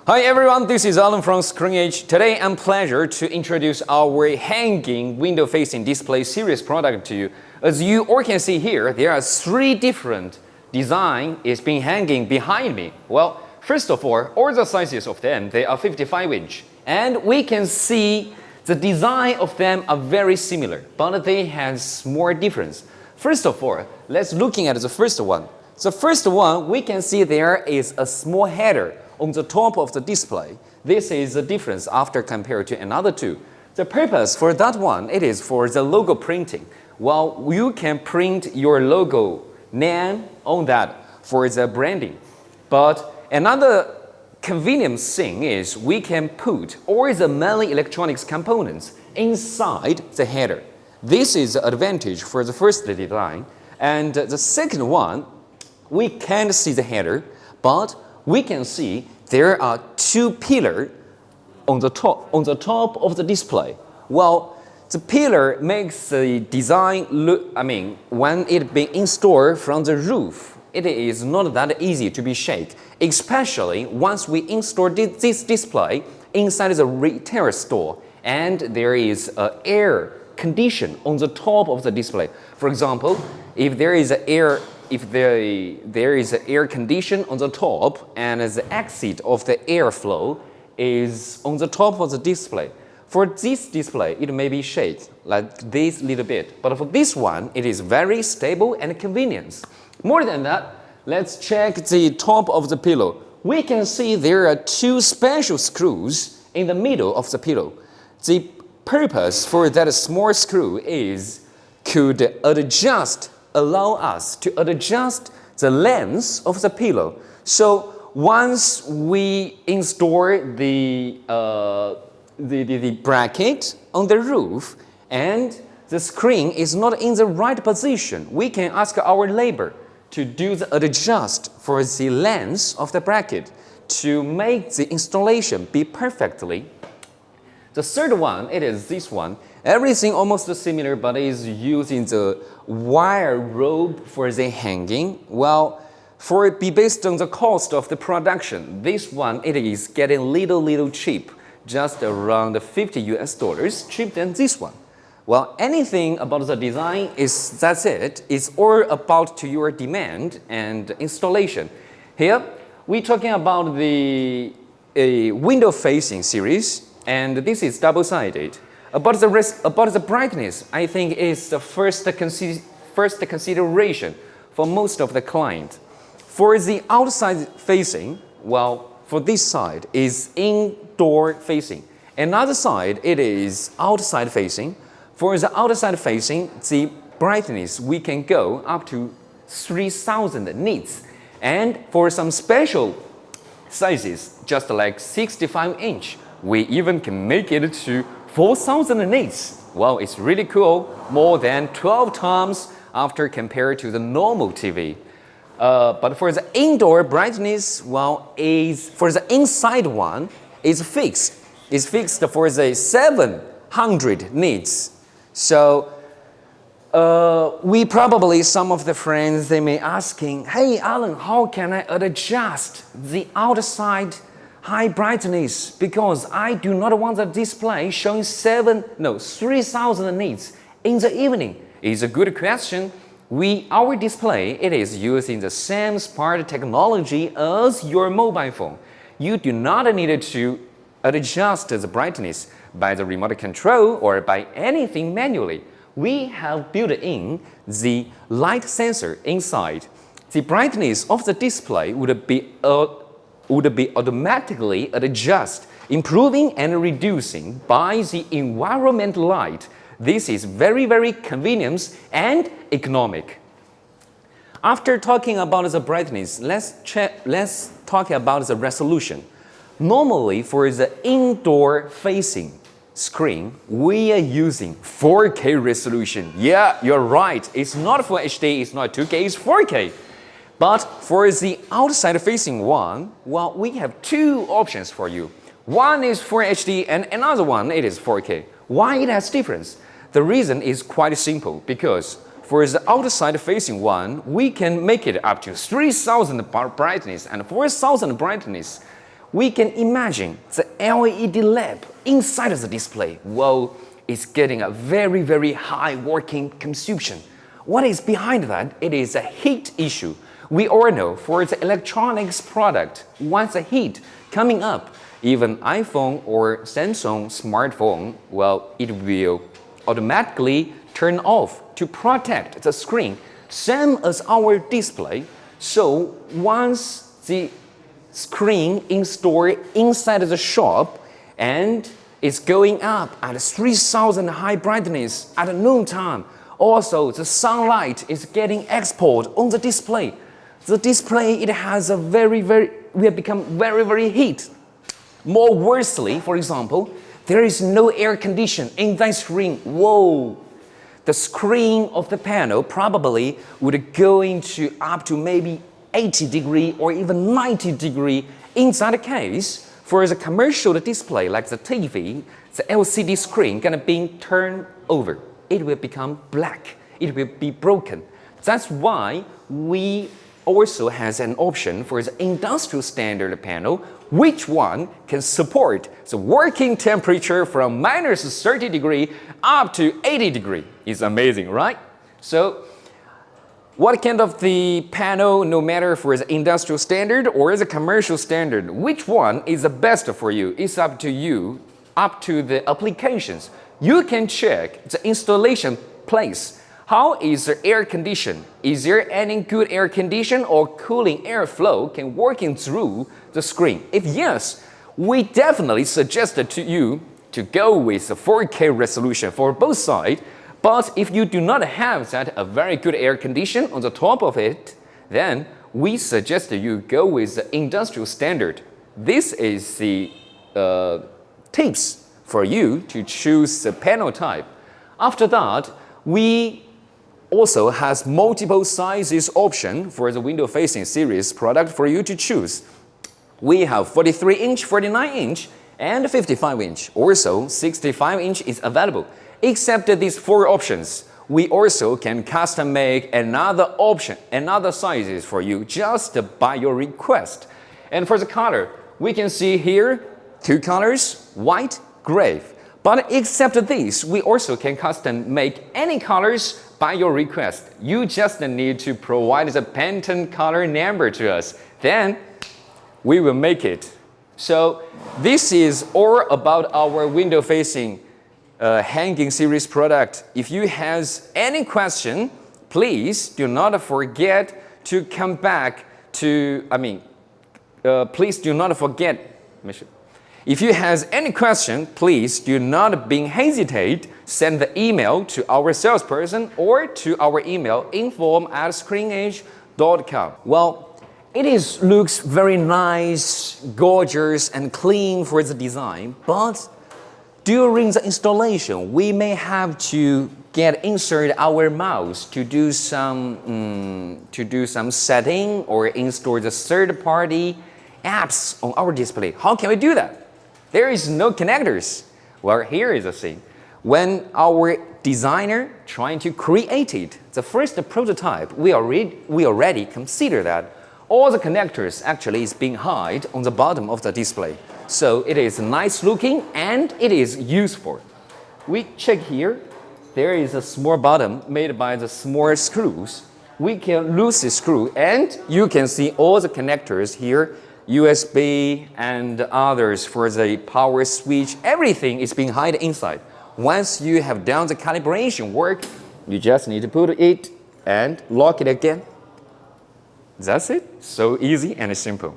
Hi everyone, this is Alan from Screenage. Today I'm pleasure to introduce our hanging window-facing display series product to you. As you all can see here, there are three different design is being hanging behind me. Well, first of all the sizes of them, they are 55-inch. And we can see the design of them are very similar, but they have more difference. First of all, let's looking at the first one. The first one, we can see there is a small header on the top of the display. This is the difference after compared to another two. The purpose for that one, it is for the logo printing. Well, you can print your logo name on that for the branding. But another convenient thing is we can put all the mainly electronics components inside the header. This is the advantage for the first design. And the second one, we can't see the header, but we can see there are two pillars on the top of the display. Well, the pillar makes the design look, when it being installed from the roof, it is not that easy to be shake, especially once we install this display inside the retail store and there is an air condition on the top of the display. For example, if there is air condition on the top and the exit of the airflow is on the top of the display. For this display, it may be shaked like this little bit, but for this one, it is very stable and convenient. More than that, let's check the top of the pillow. We can see there are two special screws in the middle of the pillow. The purpose for that small screw is could allow us to adjust the length of the pillow. So once we install the bracket on the roof and the screen is not in the right position, we can ask our labor to do the adjust for the length of the bracket to make the installation be perfectly. The third one, it is this one. Everything almost similar, but is using the wire rope for the hanging. Well, for it be based on the cost of the production, this one, it is getting little cheap, just around 50 US dollars, cheaper than this one. Well, anything about the design that's it. It's all about to your demand and installation. Here, we're talking about the window-facing series, and this is double-sided. About the brightness, I think is the first consideration for most of the client. For the outside facing, well, for this side is indoor facing. Another side, it is outside facing. For the outside facing, the brightness, we can go up to 3,000 nits. And for some special sizes, just like 65-inch, we even can make it to 4,000 nits. Well, it's really cool, more than 12 times after compared to the normal TV. But for the indoor brightness, well, for the inside one, is fixed. It's fixed for the 700 nits. So we probably, some of the friends, they may asking, hey Alan, how can I adjust the outside high brightness, because I do not want the display showing 3,000 nits in the evening? It's a good question. Our display, it is using the same smart technology as your mobile phone. You do not need to adjust the brightness by the remote control or by anything manually. We have built in the light sensor inside. The brightness of the display would be automatically adjusted, improving and reducing by the environmental light. This is very convenient and economic. After talking about the brightness, let's talk about the resolution. Normally, for the indoor facing screen, we are using 4K resolution. Yeah, you're right. It's not Full HD, it's not 2K, it's 4K. But for the outside facing one, well, we have two options for you. One is Full HD and another one, it is 4K. Why it has difference? The reason is quite simple, because for the outside facing one, we can make it up to 3,000 brightness and 4,000 brightness. we can imagine the LED lamp inside of the display. Well, it's getting a very, very high working consumption. What is behind that? It is a heat issue. We all know for the electronics product, once the heat coming up, even iPhone or Samsung smartphone, well, it will automatically turn off to protect the screen, same as our display. So once the screen installed inside the shop and it's going up at 3000 high brightness at noontime, also the sunlight is getting exposed on the display. The display, it has a will become very, very heat. More worstly, for example, there is no air condition in that screen. Whoa! The screen of the panel probably would go into up to maybe 80 degree or even 90 degree. In that case, for the commercial display like the TV, the LCD screen gonna be turned over. It will become black. It will be broken. That's why we also has an option for the industrial standard panel, which one can support the working temperature from minus 30 degree up to 80 degree. It's amazing, right? So what kind of the panel, no matter for the industrial standard or the commercial standard, which one is the best for you? It's up to you, up to the applications. You can check the installation place. How is the air condition? Is there any good air condition or cooling airflow can working through the screen? If yes, we definitely suggest to you to go with the 4K resolution for both sides. But if you do not have a very good air condition on the top of it, then we suggest you go with the industrial standard. This is the tips for you to choose the panel type. After that, we also has multiple sizes option for the window facing series product for you to choose. We have 43-inch, 49-inch, and 55-inch. Also, 65-inch is available. Except these 4 options, we also can custom make another option, another sizes for you just by your request. And for the color, we can see here 2 colors, white, gray. But except this, we also can custom make any colors by your request. You just need to provide the Pantone color number to us. Then we will make it. So this is all about our window facing hanging series product. If you has any question, please do not forget to come back to, please do not forget. If you has any question, please do not be hesitate. Send the email to our salesperson or to our email info@screenage.com. Well, it looks very nice, gorgeous, and clean for the design, but during the installation, we may have to insert our mouse to do some setting or install the third-party apps on our display. How can we do that? There is no connectors. Well, here is the thing. When our designer trying to create it, the first prototype, we already consider that all the connectors actually is being hid on the bottom of the display. So it is nice looking and it is useful. We check here. There is a small bottom made by the small screws. We can lose the screw and you can see all the connectors here. USB and others for the power switch, everything is being hidden inside. Once you have done the calibration work, you just need to put it and lock it again. That's it. So easy and simple.